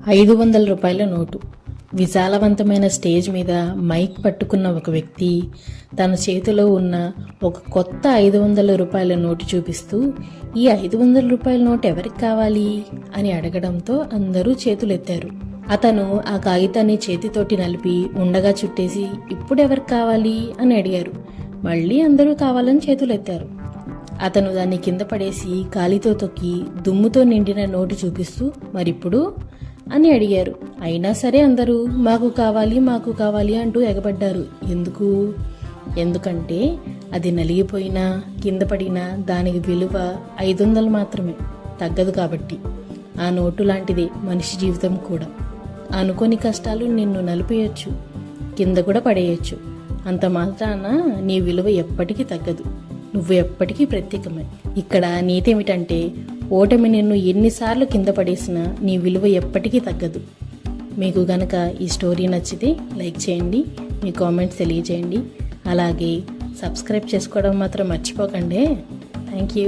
₹500 note. విశాలవంతమైన stage మీద mic పట్టుకున్న ఒక వ్యక్తి తన చేతిలో ఉన్న ఒక కొత్త ₹500 నోటు చూపిస్తూ, ఈ ₹500 నోటు ఎవరికి కావాలి అని అడగడంతో అందరూ చేతులెత్తారు. అతను ఆ కాగితాన్ని చేతితోటి నలిపి ఉండగా చుట్టేసి, ఇప్పుడెవరికి కావాలి అని అడిగారు. మళ్ళీ అందరూ కావాలని చేతులెత్తారు. అతను దాన్ని కింద పడేసి కాలితో తొక్కి దుమ్ముతో నిండిన నోటు చూపిస్తూ, మరిప్పుడు అని అడిగారు. అయినా సరే అందరూ మాకు కావాలి అంటూ ఎగబడ్డారు. ఎందుకంటే అది నలిగిపోయినా కింద పడినా దానికి విలువ 500 మాత్రమే, తగ్గదు కాబట్టి. ఆ నోటు లాంటిదే మనిషి జీవితం కూడా. అనుకోని కష్టాలు నిన్ను నలిపేయచ్చు, కింద కూడా పడేయచ్చు. అంత మాత్రాన నీ విలువ ఎప్పటికీ తగ్గదు. నువ్వు ఎప్పటికీ ప్రత్యేకమే. ఇక్కడ నీతి ఏమిటంటే, ఓటమి నిన్ను ఎన్నిసార్లు కింద పడేసినా నీ విలువ ఎప్పటికీ తగ్గదు. మీకు గనక ఈ స్టోరీ నచ్చితే లైక్ చేయండి, మీ కామెంట్స్ తెలియజేయండి. అలాగే సబ్స్క్రైబ్ చేసుకోవడం మాత్రం మర్చిపోకండి. Thank you.